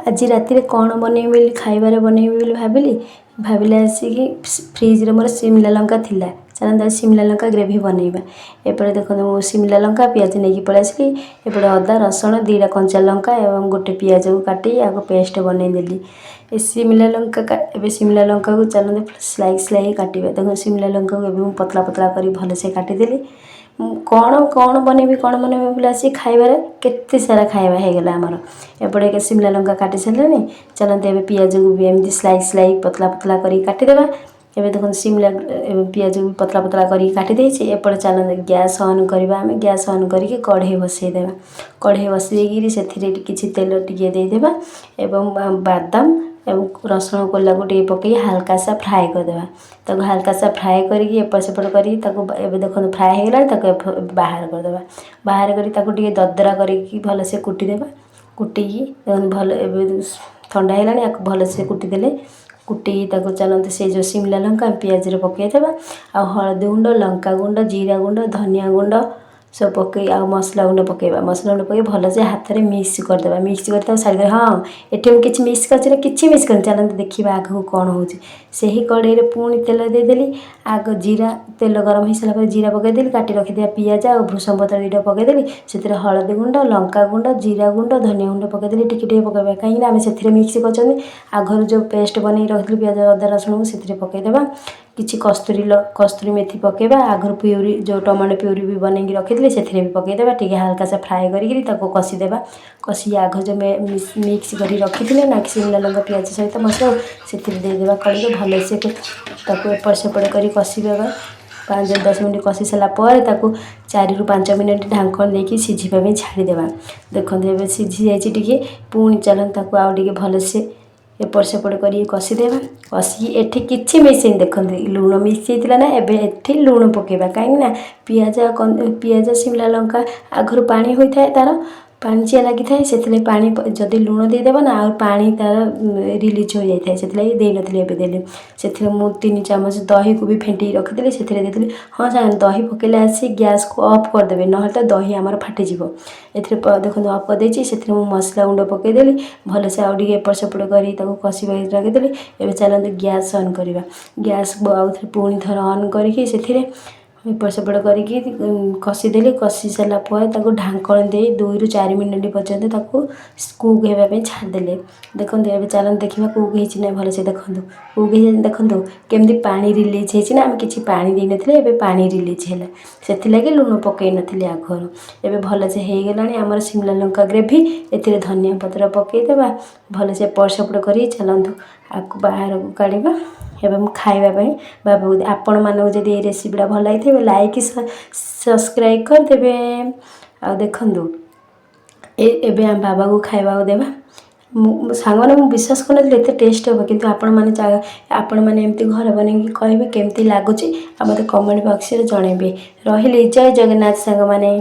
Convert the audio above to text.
आज राति कौन बनैबी खाइबार बनैबी भाविली भाविले आसिकी फ्रिज मोर शिमला लंका थिला चलते शिमला लंका ग्रेवी बनैबा। एपटे देखो शिमला लंका पियाज नहीं पलि आसली एपटे अदा रसुण 2टा कंचा लंका और गोटे पियाज को काटी आगे पेस्ट बनईदेली। शिमला लंका ए शिमला लंका को चलते स्लाइस स्लाइस काटिबा। देखो शिमला लंका को पतला पतला कर भलसे काटिदेली। कौन कौन बनैबी बोले आसी खाइबार केते सारा खाइबा होगला आमर। एपटे शिमला लंका काटी सारे चलते ए पियाज को भी एमती स्लाइस स्लाइस पतला पतला कर काटिदेबा। एबे देखो शिमला पियाज को पतला पतला कर काटी देछि। एपटे चलते गैस ऑन करवा आम गैस ऑन करके कढ़ई बसईदेवा। कढ़ई बसईकि से किसी तेल टिके देदेबा एवं बादाम एवं रसुण कोला को पकई हल्का सा फ्राए करदेबा। ताको हल्का सा फ्राए करके एपट सेपट करी देखो फ्राए हो गला बाहर करदेबा। बाहर करी दरदरा करके भलसे कुटीदेबा। कुटिकी भल ठंडा है भलसे कुटीदेले कुटी चलते से जो शिमला लंका पियाज पकईदेबा। आ हलदी गुंड लंका गुंड जीरा गुंड धनिया गुंड सब पकई आ मसला गुंड पकईबा। मसला गुंड पकई भलसे हाथ में मिक्स करदेबा। मिक्स कर साइड हाँ ये किसी मिक्स कर किसी मिक्स कर चलते देखा आगू कौन हो कड़े पुणी तेल देदेली। आग जीरा तेल गरम हो सारा जीरा पकईदेली काटी रखिदिया पियाज और भूसंग पत्र 2टा पकईदेली। से हलदी गुंड लंका गुंड जीरा गुंड धनिया गुंड पकईदेली टिके पकईबा कहीं आम से मिक्स कर आगर जो पेस्ट बन रखी पियाज अदा रसुण को से पकईदेबा। किसी कस्तूरी मेथी पकईबा। आगर प्यूरी जो टमाटो प्यूरी भी बनई रखी से भी पकईदेबा। टी हल्का सा फ्राए करके कषिदेबा। कषि आग जो मिक्स कर रखी ना शिमला लंका पियाज सहित मसला से देदेबा कड़ी भलसे एपट सेपट कर कषिदेबा। 5-10 मिनट कषि सारापर 4 ରୁ 5 मिनट ढांकन देकी सीझीपा छाड़ीदेबा। देखो ये सीझी जाइए पुणी चलते आउ भलसे एपट सेपट कर कषिदेबा। कषि एठी किछि मिसेन देखो लुण मिक्स होता ना एठी लुण पकेबा कहीं पियाज शिमला लंका आगर पानी होता है तार पानी लगी थाए से पानी जदि लुण देदेबा ना आ पानी तार रिलीज हो जाए से देई नथली एबे देली। से 3 चामच दही को भी फेंटी रखिदेली से देदेली। हाँ सारे दही पकेले आसी गैस को ऑफ करदेवे ना तो दही आमर फाटीज। एथिरे देखो ऑफ कर देछि से मसला गुंड पकईदेली भलसे आउ एपट सेपट कर कषि रखिदेली। एबे चलते गैस ऑन करवा। गैस आउ पुणी थर ऑन करके से एपट सेपट करके कषिदेली। कषि सारापर ढांकन दे 2 ରୁ 4 मिनट पर्यंत कुक होगापी छाड़देले। देखो ये चलते देखा कुक हो भलसे देखो कुक देखो केमती पानी रिलीज होना आम कि पानी दे नथिले पानी रिलीज है से लुण पकई नथिले आगर। एबे भलसे हो गला आमर शिमला लंका ग्रेवी। ए धनिया पत्र पकईदेबा भलसे एपट सेपट कर चलतु आपको बाहर को काढ़ा एवं खाइबापी बाबू आपण मानक जब ये रेसिपीटा भल लगी लाइक सब्सक्राइब करदेवे। आ देखु एबे आम बाबा को खाइबा देवा। सांग मैंने विश्वास करनी एत टेस्ट हे कि आपण मैंने एमती घर बनई कहे केमती लगुच मत कमेंट बॉक्स में जनइबे। रही जय जगन्नाथ सांग माने।